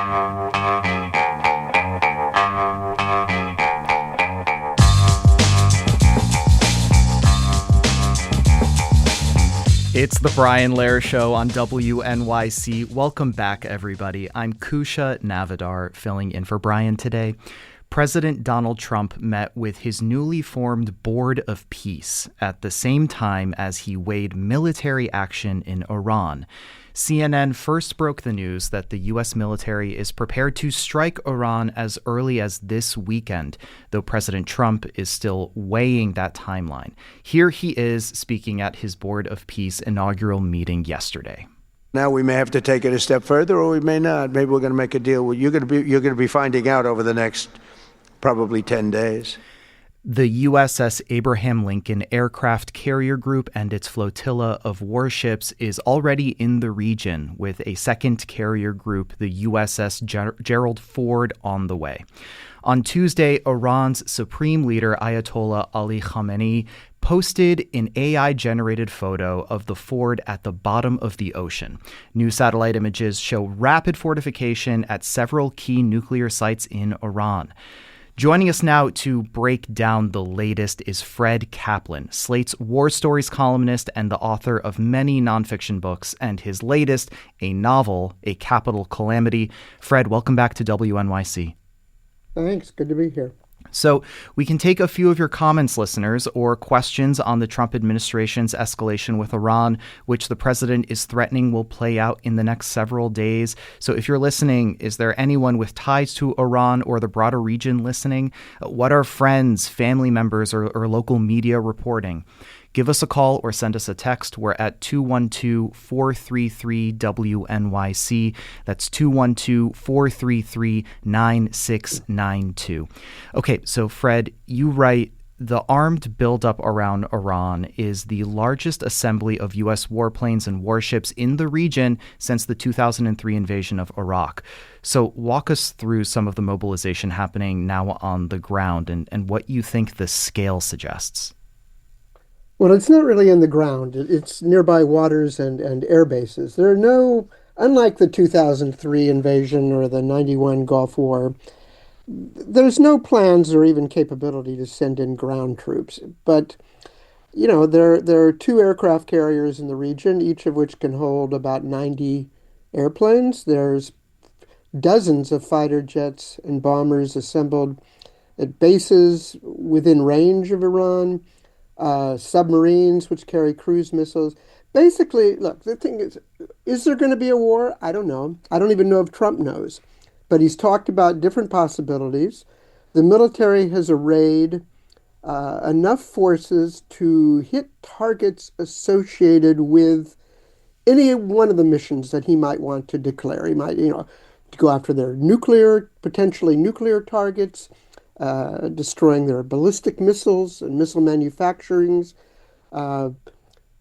It's the Brian Lehrer Show on WNYC. Welcome back, everybody. I'm Kusha Navidar, filling in for Brian today. President Donald Trump met with his newly formed Board of Peace at the same time as he weighed military action in Iran. CNN first broke the news that the U.S. military is prepared to strike Iran as early as this weekend, though President Trump is still weighing that timeline. Here he is speaking at his Board of Peace inaugural meeting yesterday. Now we may have to take it a step further, or we may not. Maybe we're going to make a deal. You're going to be finding out over the next probably 10 days. The USS Abraham Lincoln Aircraft Carrier Group and its flotilla of warships is already in the region, with a second carrier group, the USS Gerald Ford, on the way. On Tuesday, Iran's supreme leader Ayatollah Ali Khamenei posted an AI-generated photo of the Ford at the bottom of the ocean. New satellite images show rapid fortification at several key nuclear sites in Iran. Joining us now to break down the latest is Fred Kaplan, Slate's War Stories columnist and the author of many nonfiction books, and his latest, a novel, A Capital Calamity. Fred, welcome back to WNYC. Thanks. Good to be here. So we can take a few of your comments, listeners, or questions on the Trump administration's escalation with Iran, which the president is threatening will play out in the next several days. So if you're listening, is there anyone with ties to Iran or the broader region listening? What are friends, family members, or local media reporting? Give us a call or send us a text. We're at 212-433-WNYC. That's 212-433-9692. Okay, so Fred, you write, the armed buildup around Iran is the largest assembly of U.S. warplanes and warships in the region since the 2003 invasion of Iraq. So walk us through some of the mobilization happening now on the ground and what you think the scale suggests. Well, it's not really in the ground. It's nearby waters and air bases. There are no, unlike the 2003 invasion or the 91 Gulf War, there's no plans or even capability to send in ground troops. But, you know, there are two aircraft carriers in the region, each of which can hold about 90 airplanes. There's dozens of fighter jets and bombers assembled at bases within range of Iran. Submarines which carry cruise missiles. Basically, look, the thing is there going to be a war? I don't know. I don't even know if Trump knows. But he's talked about different possibilities. The military has arrayed enough forces to hit targets associated with any one of the missions that he might want to declare. He might, to go after their potentially nuclear targets, destroying their ballistic missiles and missile manufacturings,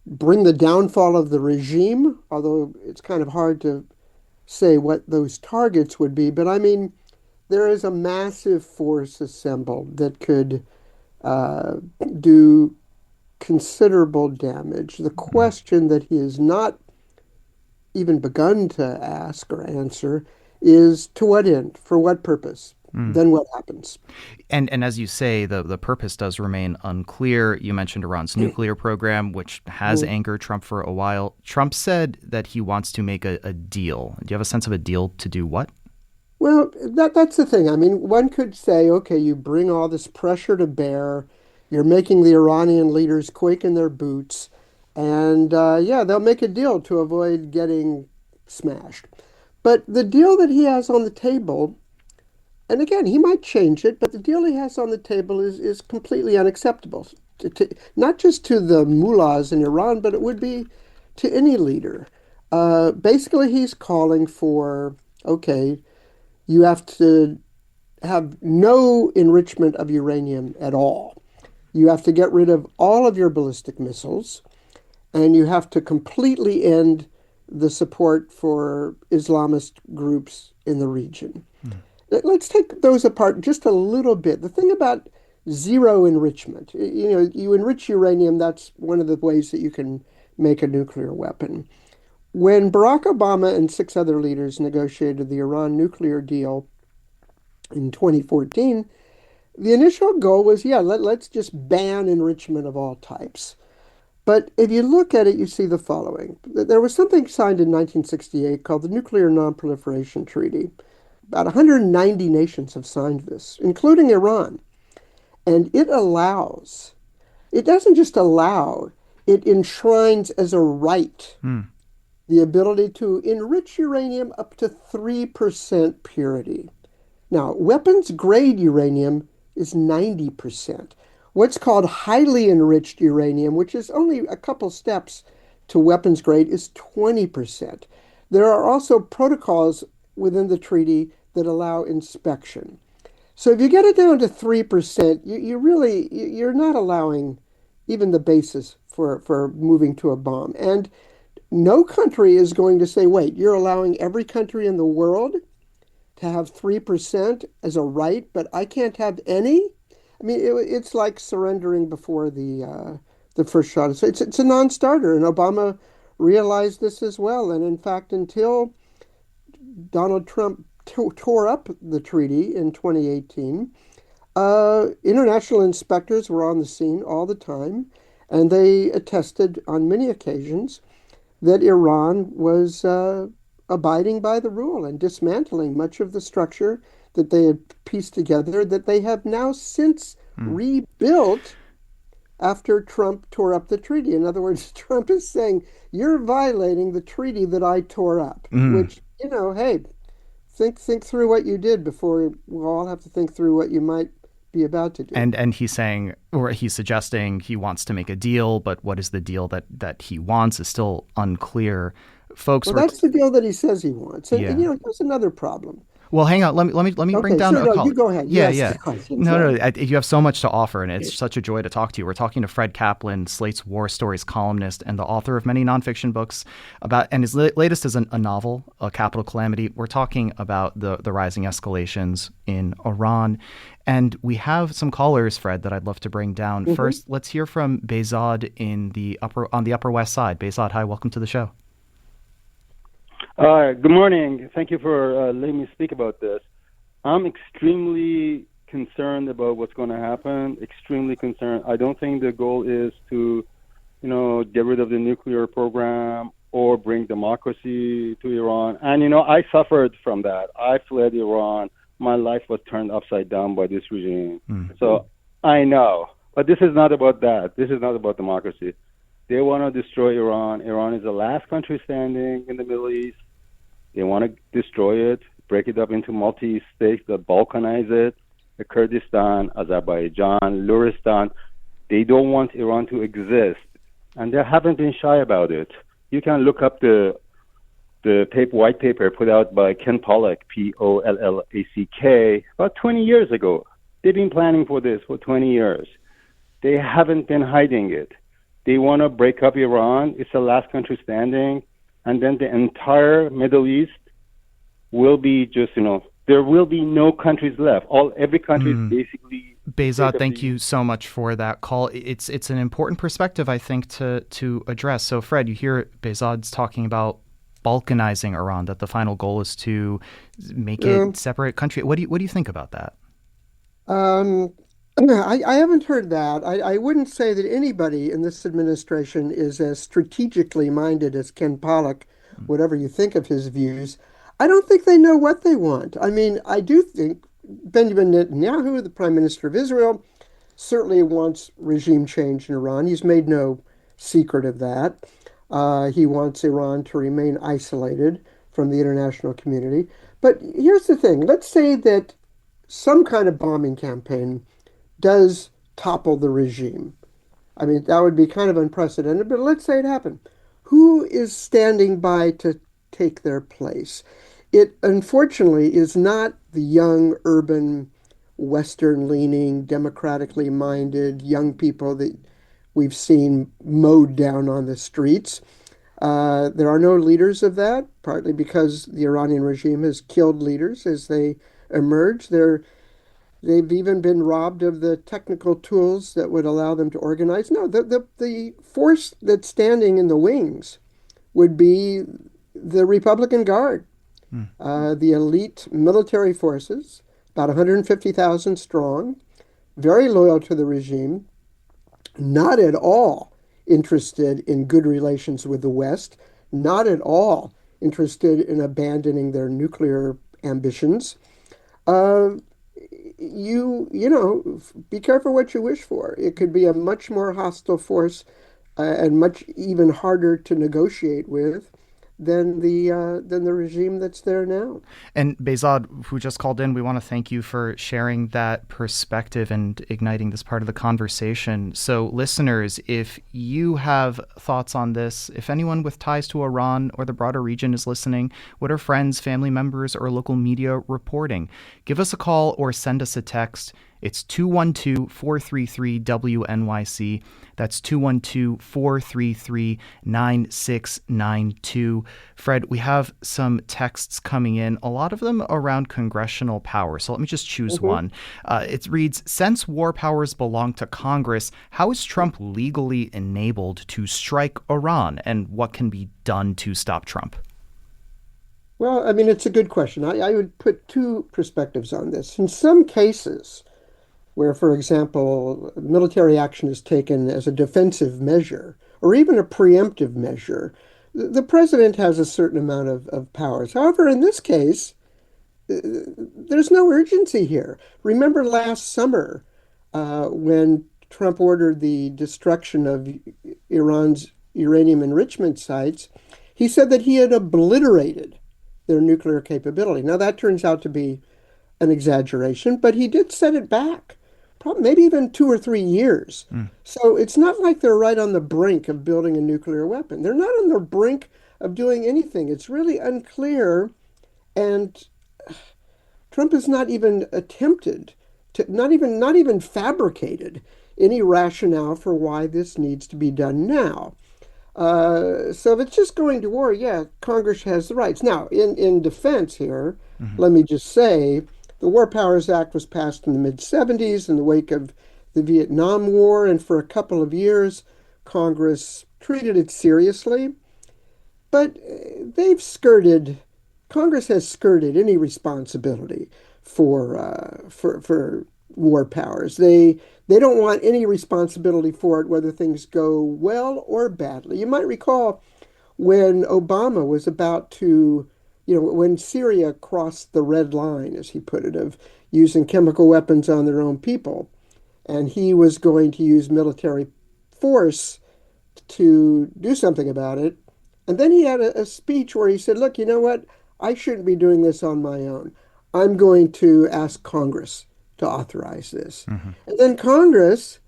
bring the downfall of the regime, although it's kind of hard to say what those targets would be. But I mean, there is a massive force assembled that could do considerable damage. The question that he has not even begun to ask or answer is, to what end? For what purpose? Then what happens? And as you say, the purpose does remain unclear. You mentioned Iran's nuclear program, which has angered Trump for a while. Trump said that he wants to make a deal. Do you have a sense of a deal to do what? Well, that's the thing. I mean, one could say, okay, you bring all this pressure to bear. You're making the Iranian leaders quake in their boots. And they'll make a deal to avoid getting smashed. But the deal that he has on the table, and again, he might change it, but the deal he has on the table is completely unacceptable, not just to the mullahs in Iran, but it would be to any leader. Basically, he's calling for, okay, you have to have no enrichment of uranium at all. You have to get rid of all of your ballistic missiles, and you have to completely end the support for Islamist groups in the region. Let's take those apart just a little bit. The thing about zero enrichment, you enrich uranium, that's one of the ways that you can make a nuclear weapon. When Barack Obama and six other leaders negotiated the Iran nuclear deal in 2014, the initial goal was, yeah, let's just ban enrichment of all types. But if you look at it, you see the following. There was something signed in 1968 called the Nuclear Non-Proliferation Treaty. About 190 nations have signed this, including Iran. And it doesn't just allow, it enshrines as a right Hmm. the ability to enrich uranium up to 3% purity. Now, weapons grade uranium is 90%. What's called highly enriched uranium, which is only a couple steps to weapons grade, is 20%. There are also protocols within the treaty that allow inspection. So if you get it down to 3%, you're not allowing even the basis for moving to a bomb. And no country is going to say, wait, you're allowing every country in the world to have 3% as a right, but I can't have any? I mean, it's like surrendering before the first shot. So it's a non-starter, and Obama realized this as well. And in fact, until Donald Trump tore up the treaty in 2018, international inspectors were on the scene all the time, and they attested on many occasions that Iran was abiding by the rule and dismantling much of the structure that they had pieced together that they have now since Hmm. rebuilt after Trump tore up the treaty. In other words, Trump is saying, you're violating the treaty that I tore up, Hmm. which, hey, think through what you did before we'll all have to think through what you might be about to do. And he's saying, or he's suggesting he wants to make a deal, but what is the deal that he wants is still unclear. Folks Well, were, that's the deal that he says he wants. And yeah. here's another problem. Well, hang on. Let me bring Okay, down sure, a no, call. you go ahead. You Yeah, ask yeah. the questions. No, Yeah. no. You have so much to offer, and it's such a joy to talk to you. We're talking to Fred Kaplan, Slate's War Stories columnist and the author of many nonfiction books about, and his latest is a novel, A Capital Calamity. We're talking about the rising escalations in Iran, and we have some callers, Fred, that I'd love to bring down. Mhm. First, let's hear from Behzad on the Upper West Side. Behzad, hi, welcome to the show. Good morning. Thank you for letting me speak about this. I'm extremely concerned about what's going to happen. Extremely concerned. I don't think the goal is to, get rid of the nuclear program or bring democracy to Iran. And I suffered from that. I fled Iran. My life was turned upside down by this regime. Mm. So I know. But this is not about that. This is not about democracy. They want to destroy Iran. Iran is the last country standing in the Middle East. They want to destroy it, break it up into multi-states that balkanize it, the Kurdistan, Azerbaijan, Luristan. They don't want Iran to exist, and they haven't been shy about it. You can look up the white paper put out by Ken Pollack, Pollack, about 20 years ago. They've been planning for this for 20 years. They haven't been hiding it. They want to break up Iran. It's the last country standing. And then the entire Middle East will be just, there will be no countries left. Every country is basically. Behzad, thank you so much for that call. It's an important perspective, I think, to address. So, Fred, you hear Behzad's talking about balkanizing Iran, that the final goal is to make it separate country. What do you think about that? Um, I haven't heard that. I wouldn't say that anybody in this administration is as strategically minded as Ken Pollack, whatever you think of his views. I don't think they know what they want. I mean, I do think Benjamin Netanyahu, the Prime Minister of Israel, certainly wants regime change in Iran. He's made no secret of that. He wants Iran to remain isolated from the international community. But here's the thing. Let's say that some kind of bombing campaign does topple the regime. I mean, that would be kind of unprecedented, but let's say it happened. Who is standing by to take their place? It unfortunately is not the young, urban, Western leaning, democratically minded young people that we've seen mowed down on the streets. There are no leaders of that, partly because the Iranian regime has killed leaders as they emerge. They've even been robbed of the technical tools that would allow them to organize. No, the force that's standing in the wings would be The Republican Guard, the elite military forces, about 150,000 strong, very loyal to the regime, not at all interested in good relations with the West, not at all interested in abandoning their nuclear ambitions. Uh, be careful what you wish for. It could be a much more hostile force and much even harder to negotiate with than the regime that's there now. And Behzad, who just called in, we want to thank you for sharing that perspective and igniting this part of the conversation. So listeners, if you have thoughts on this, if anyone with ties to Iran or the broader region is listening, what are friends, family members, or local media reporting? Give us a call or send us a text. It's 212-433-WNYC. That's 212-433-9692. Fred, we have some texts coming in, a lot of them around congressional power. So let me just choose one. It reads, since war powers belong to Congress, how is Trump legally enabled to strike Iran? And what can be done to stop Trump? Well, I mean, it's a good question. I would put two perspectives on this. In some cases, where, for example, military action is taken as a defensive measure or even a preemptive measure, the president has a certain amount of powers. However, in this case, there's no urgency here. Remember last summer when Trump ordered the destruction of Iran's uranium enrichment sites, he said that he had obliterated their nuclear capability. Now, that turns out to be an exaggeration, but he did set it back, probably maybe even 2 or 3 years. So it's not like they're right on the brink of building a nuclear weapon. They're not on the brink of doing anything. It's really unclear, and Trump has not even attempted to, not even fabricated any rationale for why this needs to be done now. So if it's just going to war, yeah, Congress has the rights. Now, in defense here, let me just say, the War Powers Act was passed in the mid-'70s in the wake of the Vietnam War, and for a couple of years, Congress treated it seriously. But Congress has skirted any responsibility for war powers. They don't want any responsibility for it, whether things go well or badly. You might recall when Obama was about to, when Syria crossed the red line, as he put it, of using chemical weapons on their own people, and he was going to use military force to do something about it. And then he had a speech where he said, look, you know what? I shouldn't be doing this on my own. I'm going to ask Congress to authorize this. And then Congress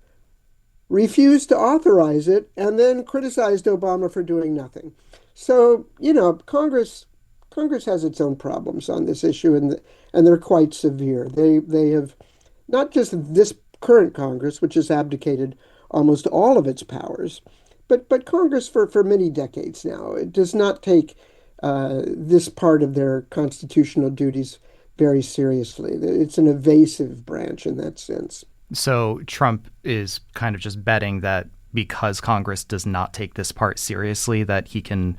refused to authorize it and then criticized Obama for doing nothing. So, Congress has its own problems on this issue, and they're quite severe. They have not just this current Congress, which has abdicated almost all of its powers, but Congress for many decades now. It does not take this part of their constitutional duties very seriously. It's an evasive branch in that sense. So Trump is kind of just betting that because Congress does not take this part seriously, that he can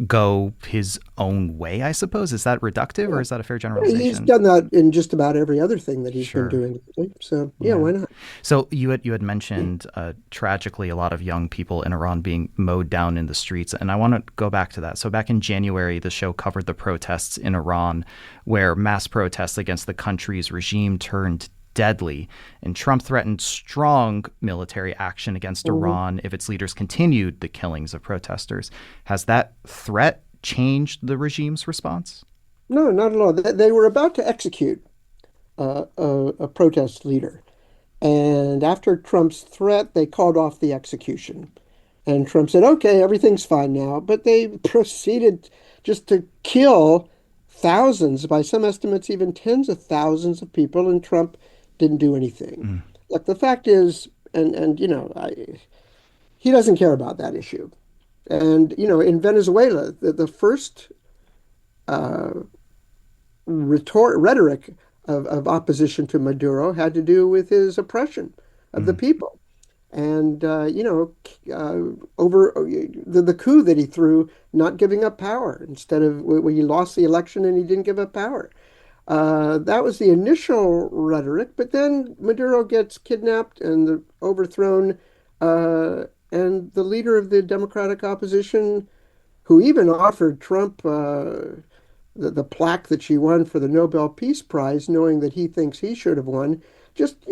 go his own way, I suppose. Is that reductive, or is that a fair generalization? He's done that in just about every other thing that he's been doing. So, yeah, why not? So you had mentioned, tragically, a lot of young people in Iran being mowed down in the streets. And I want to go back to that. So back in January, the show covered the protests in Iran, where mass protests against the country's regime turned deadly, and Trump threatened strong military action against Iran if its leaders continued the killings of protesters. Has that threat changed the regime's response? No, not at all. They were about to execute a protest leader, and after Trump's threat, they called off the execution. And Trump said, okay, everything's fine now, but they proceeded just to kill thousands, by some estimates, even tens of thousands of people, and Trump didn't do anything. Look, the fact is, he doesn't care about that issue. And, in Venezuela, the first rhetoric of opposition to Maduro had to do with his oppression of the people. and over the coup that he threw, not giving up power instead of when he lost the election and he didn't give up power. That was the initial rhetoric, but then Maduro gets kidnapped and overthrown, and the leader of the Democratic opposition, who even offered Trump the plaque that she won for the Nobel Peace Prize, knowing that he thinks he should have won, just,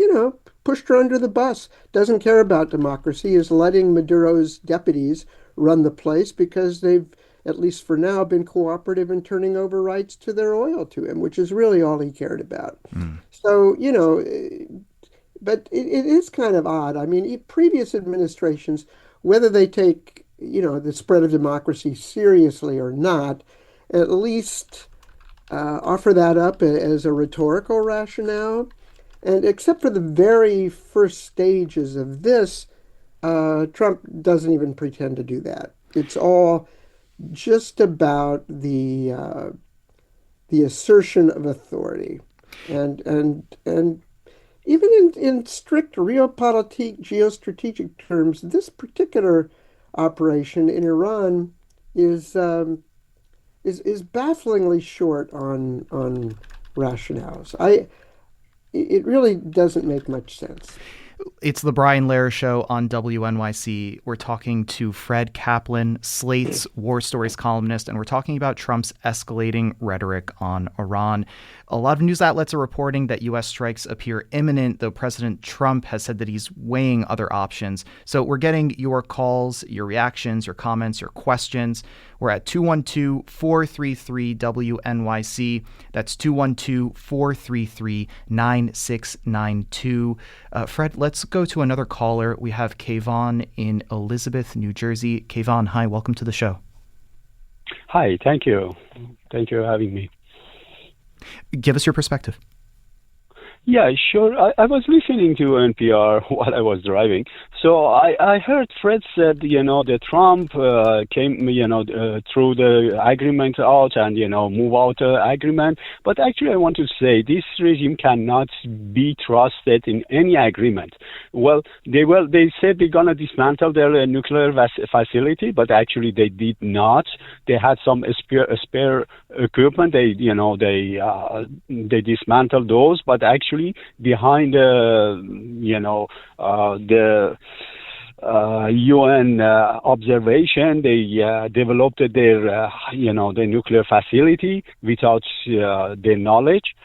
pushed her under the bus. Doesn't care about democracy, is letting Maduro's deputies run the place because they've, at least for now, been cooperative in turning over rights to their oil to him, which is really all he cared about. So, but it is kind of odd. I mean, previous administrations, whether they take, the spread of democracy seriously or not, at least offer that up as a rhetorical rationale. And except for the very first stages of this, Trump doesn't even pretend to do that. It's all just about the assertion of authority, and even in strict realpolitik geostrategic terms, this particular operation in Iran is is bafflingly short on rationales. It really doesn't make much sense. It's the Brian Lehrer Show on WNYC. We're talking to Fred Kaplan, Slate's War Stories columnist, and we're talking about Trump's escalating rhetoric on Iran. A lot of news outlets are reporting that U.S. strikes appear imminent, though President Trump has said that he's weighing other options. So we're getting your calls, your reactions, your comments, your questions. We're at 212-433-WNYC. That's 212-433-9692. Fred, let's go to another caller. We have Kayvon in Elizabeth, New Jersey. Kayvon, hi, welcome to the show. Hi, thank you. Thank you for having me. Give us your perspective. Yeah, sure. I was listening to NPR while I was driving. So I heard Fred said, that Trump came, through the agreement out and, move out the agreement. But actually, I want to say this regime cannot be trusted in any agreement. Well, they said they're going to dismantle their nuclear facility, but actually they did not. They had some spare equipment. They dismantled those, but actually behind the UN observation, they developed their nuclear facility without their knowledge.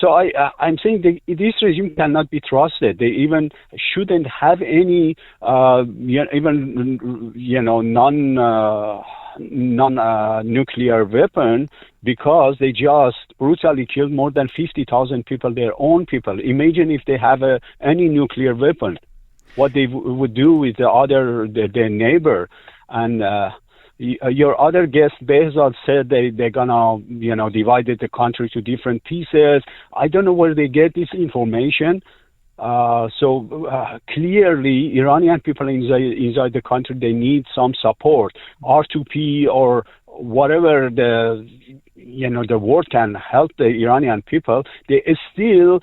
So I'm saying this regime cannot be trusted. They even shouldn't have any non-nuclear weapon, because they just brutally killed more than 50,000 people, their own people. Imagine if they have any nuclear weapon, what they would do with their neighbor. And your other guest, Behzad, said they're gonna, divide the country to different pieces. I don't know where they get this information. So clearly, Iranian people inside the country, they need some support, R2P or whatever the world can help the Iranian people. They're still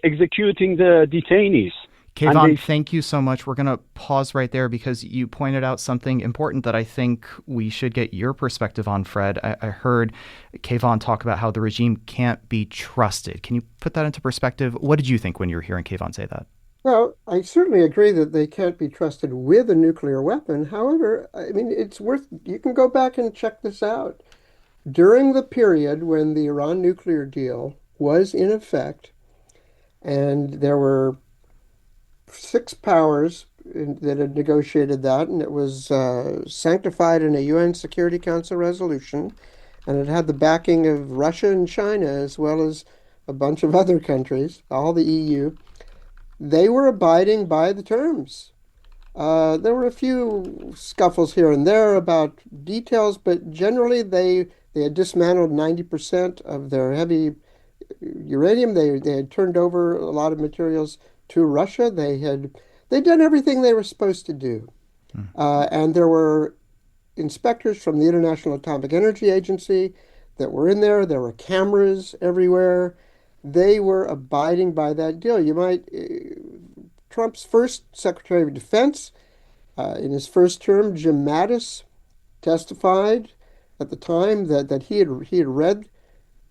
executing the detainees. Kayvon, thank you so much. We're going to pause right there because you pointed out something important that I think we should get your perspective on, Fred. I heard Kayvon talk about how the regime can't be trusted. Can you put that into perspective? What did you think when you were hearing Kayvon say that? Well, I certainly agree that they can't be trusted with a nuclear weapon. However, I mean, you can go back and check this out. During the period when the Iran nuclear deal was in effect, and there were 6 powers that had negotiated that, and it was sanctified in a UN Security Council resolution, and it had the backing of Russia and China, as well as a bunch of other countries, all the EU. They were abiding by the terms. There were a few scuffles here and there about details, but generally they had dismantled 90% of their heavy uranium. They had turned over a lot of materials to Russia. They'd done everything they were supposed to do. And there were inspectors from the International Atomic Energy Agency that were in there. There were cameras everywhere. they were abiding by that deal. Trump's first Secretary of Defense, in his first term, Jim Mattis, testified at the time that he had read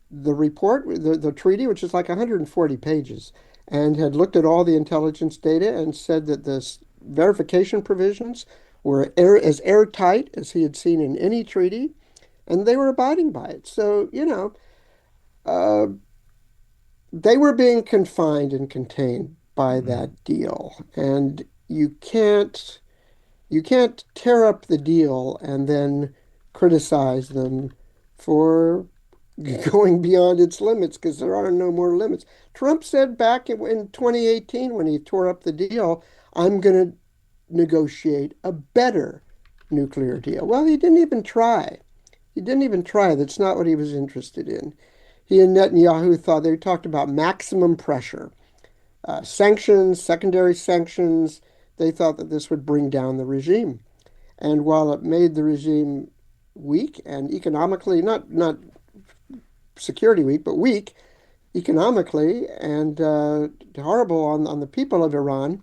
the report, the treaty, which is like 140 pages, and had looked at all the intelligence data and said that the verification provisions were as airtight as he had seen in any treaty, and they were abiding by it. So, uh, they were being confined and contained by that deal, and you can't tear up the deal and then criticize them for going beyond its limits because there are no more limits. Trump said back in 2018 when he tore up the deal, I'm going to negotiate a better nuclear deal. Well, he didn't even try. He didn't even try. That's not what he was interested in. He and Netanyahu thought they talked about maximum pressure, sanctions, secondary sanctions. They thought that this would bring down the regime. And while it made the regime weak and economically, not security weak, but weak economically and horrible on the people of Iran,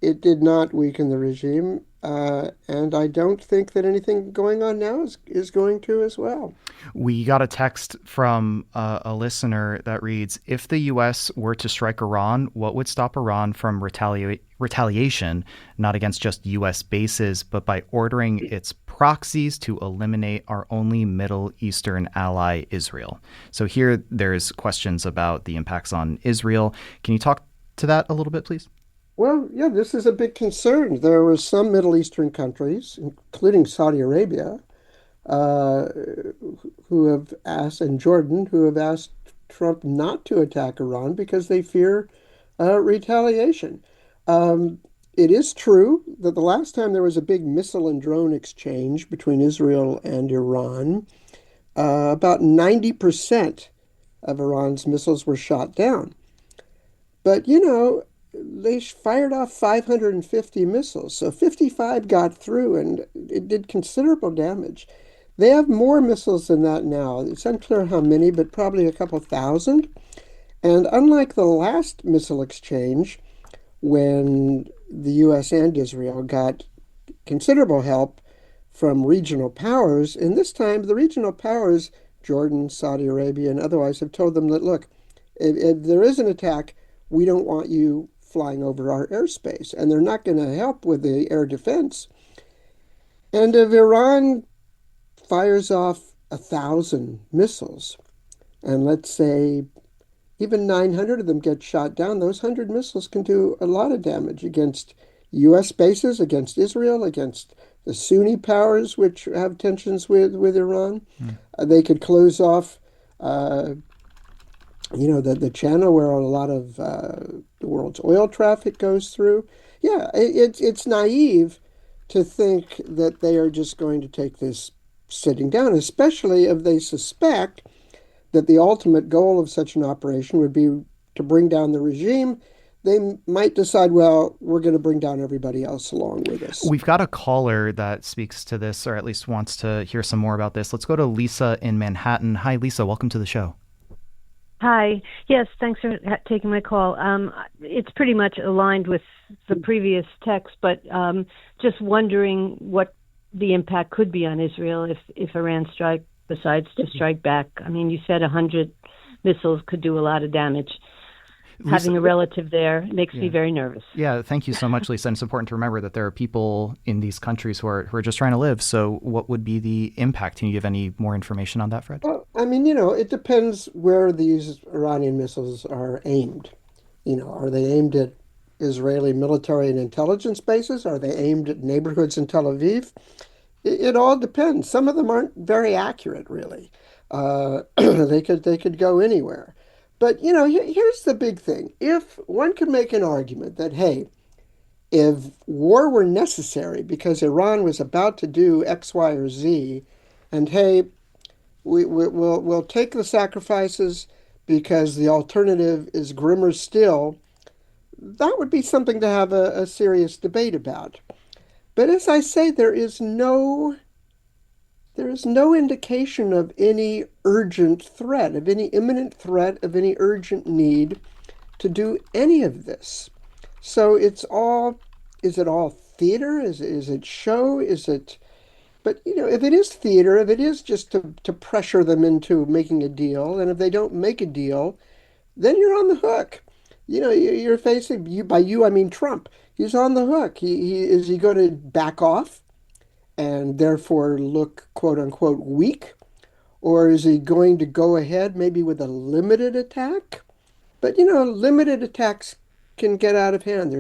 it did not weaken the regime. And I don't think that anything going on now is going to as well. We got a text from a listener that reads, if the U.S. were to strike Iran, what would stop Iran from retaliation, not against just U.S. bases, but by ordering its proxies to eliminate our only Middle Eastern ally, Israel? So here there's questions about the impacts on Israel. Can you talk to that a little bit, please? Well, yeah, this is a big concern. There were some Middle Eastern countries, including Saudi Arabia, uh, who have asked, and Jordan, who have asked Trump not to attack Iran because they fear retaliation. It is true that the last time there was a big missile and drone exchange between Israel and Iran, about 90% of Iran's missiles were shot down. But, they fired off 550 missiles, so 55 got through and it did considerable damage. They have more missiles than that now. It's unclear how many, but probably a couple thousand. And unlike the last missile exchange, when the US and Israel got considerable help from regional powers, and this time the regional powers, Jordan, Saudi Arabia, and otherwise, have told them that, look, if there is an attack, we don't want you flying over our airspace, and they're not going to help with the air defense. And if Iran fires off 1,000 missiles, and let's say even 900 of them get shot down, those 100 missiles can do a lot of damage against U.S. bases, against Israel, against the Sunni powers, which have tensions with Iran. They could close off the channel where a lot of the world's oil traffic goes through. Yeah, it's naive to think that they are just going to take this sitting down, especially if they suspect that the ultimate goal of such an operation would be to bring down the regime. They might decide, well, we're going to bring down everybody else along with us. We've got a caller that speaks to this, or at least wants to hear some more about this. Let's go to Lisa in Manhattan. Hi, Lisa. Welcome to the show. Hi. Yes, thanks for taking my call. It's pretty much aligned with the previous text, but just wondering what the impact could be on Israel if Iran decides to strike back. I mean, you said 100 missiles could do a lot of damage. Lisa, having a relative there makes me very nervous. Yeah, thank you so much, Lisa. And it's important to remember that there are people in these countries who are just trying to live. So what would be the impact? Can you give any more information on that, Fred? Well, I mean, it depends where these Iranian missiles are aimed. Are they aimed at Israeli military and intelligence bases? Are they aimed at neighborhoods in Tel Aviv? It all depends. Some of them aren't very accurate, really. They could go anywhere. But, here's the big thing. If one could make an argument that, hey, if war were necessary because Iran was about to do X, Y, or Z, and hey, we'll take the sacrifices because the alternative is grimmer still, that would be something to have a serious debate about. But as I say, there is no there is no indication of any urgent threat, of any imminent threat, of any urgent need to do any of this. So is it all theater? Is it show? But if it is theater, if it is just to pressure them into making a deal, and if they don't make a deal, then you're on the hook. You're facing by you, I mean Trump. He's on the hook. Is he going to back off and therefore look quote unquote weak? Or is he going to go ahead maybe with a limited attack? But limited attacks can get out of hand.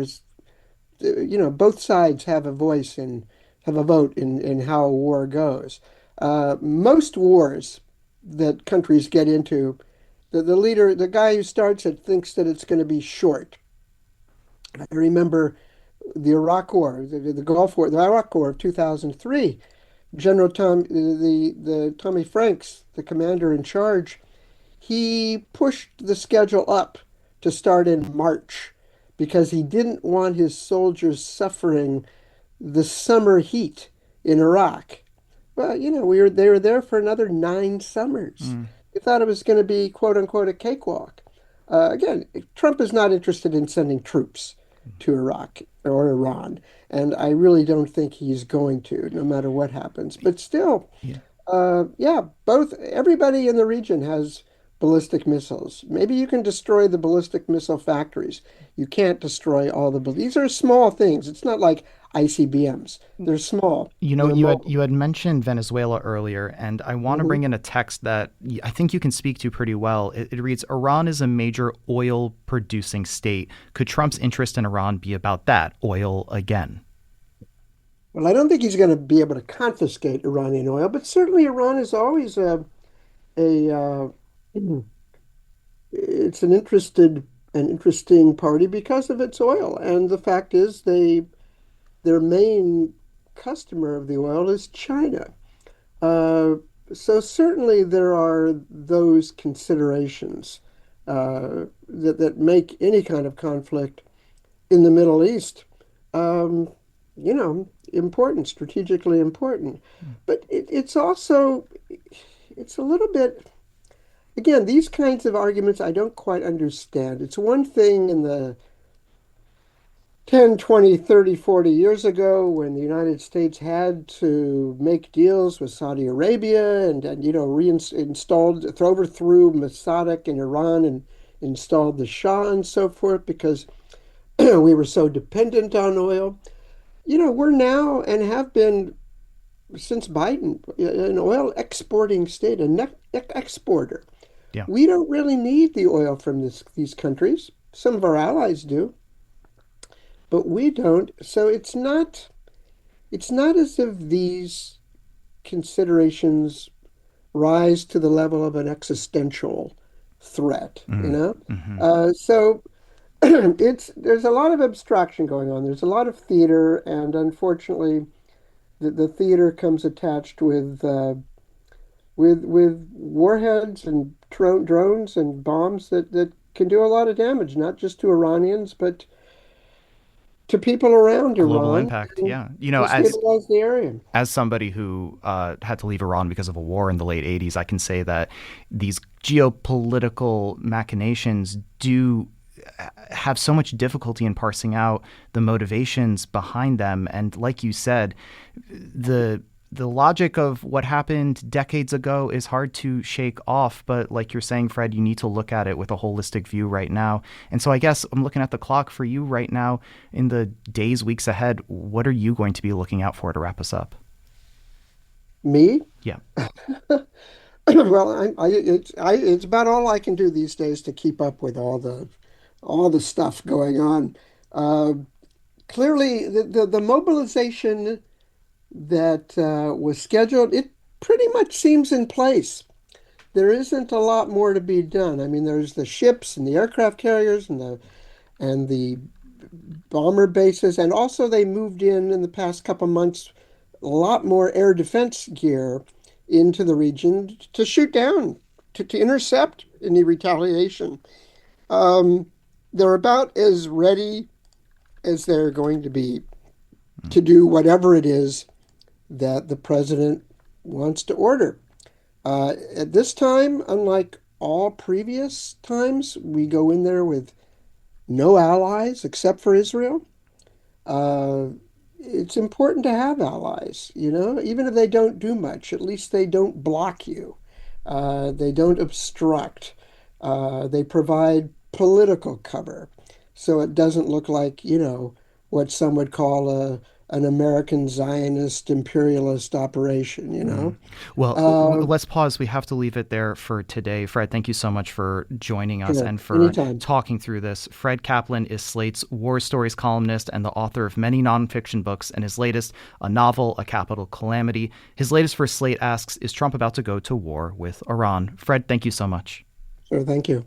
Both sides have a voice and have a vote in how a war goes. Most wars that countries get into, the leader, the guy who starts it, thinks that it's going to be short. I remember the Iraq War, the Gulf War, the Iraq War of 2003. The Tommy Franks, the commander in charge, he pushed the schedule up to start in March because he didn't want his soldiers suffering the summer heat in Iraq. Well, they were there for another 9 summers. They thought it was going to be quote unquote a cakewalk. Again, Trump is not interested in sending troops to Iraq or Iran, and I really don't think he's going to, no matter what happens. But still, Yeah. both everybody in the region has ballistic missiles. Maybe you can destroy the ballistic missile factories. You can't destroy all these are small things. It's not like ICBMs. They're small. They're mobile. You had mentioned Venezuela earlier, and I want to bring in a text that I think you can speak to pretty well. It reads, Iran is a major oil producing state. Could Trump's interest in Iran be about that, oil again? Well, I don't think he's going to be able to confiscate Iranian oil, but certainly Iran is always a it's an interesting party because of its oil. And the fact is their main customer of the oil is China. Uh, so certainly there are those considerations that make any kind of conflict in the Middle East, um, important, strategically important. But it's a little bit. Again, these kinds of arguments I don't quite understand. It's one thing in the 10, 20, 30, 40 years ago when the United States had to make deals with Saudi Arabia and reinstalled, overthrew Mossadegh in Iran and installed the Shah and so forth because we were so dependent on oil. We're now and have been since Biden an oil exporting state, a net exporter. Yeah. We don't really need the oil from these countries. Some of our allies do, but we don't. So it's not as if these considerations rise to the level of an existential threat, So there's a lot of abstraction going on. There's a lot of theater, and unfortunately, the theater comes attached with warheads and drones and bombs that can do a lot of damage, not just to Iranians, but to people around Global Iran. impact, And yeah. destabilize the area. As somebody who had to leave Iran because of a war in the late 80s, I can say that these geopolitical machinations do have so much difficulty in parsing out the motivations behind them. And like you said, the logic of what happened decades ago is hard to shake off. But like you're saying, Fred, you need to look at it with a holistic view right now. And so I guess I'm looking at the clock for you right now in the days, weeks ahead. What are you going to be looking out for to wrap us up? Me? Yeah. Well, it's about all I can do these days to keep up with all the stuff going on. Uh, Clearly, the mobilization that was scheduled, it pretty much seems in place. There isn't a lot more to be done. I mean, there's the ships and the aircraft carriers and the bomber bases, and also they moved in the past couple months a lot more air defense gear into the region to shoot down, to intercept any retaliation. Um, they're about as ready as they're going to be to do whatever it is that the president wants to order. At this time, unlike all previous times, we go in there with no allies except for Israel. Uh, it's important to have allies, even if they don't do much, at least they don't block you. They don't obstruct. They provide political cover. So it doesn't look like, what some would call an American Zionist imperialist operation. Well, Uh, let's pause. We have to leave it there for today. Fred, thank you so much for joining us sure, and for anytime. talking through this. Fred Kaplan is Slate's War Stories columnist and the author of many nonfiction books, and his latest, a novel, A Capital Calamity. His latest for Slate asks, is Trump about to go to war with Iran? Fred, thank you so much. Sure, thank you.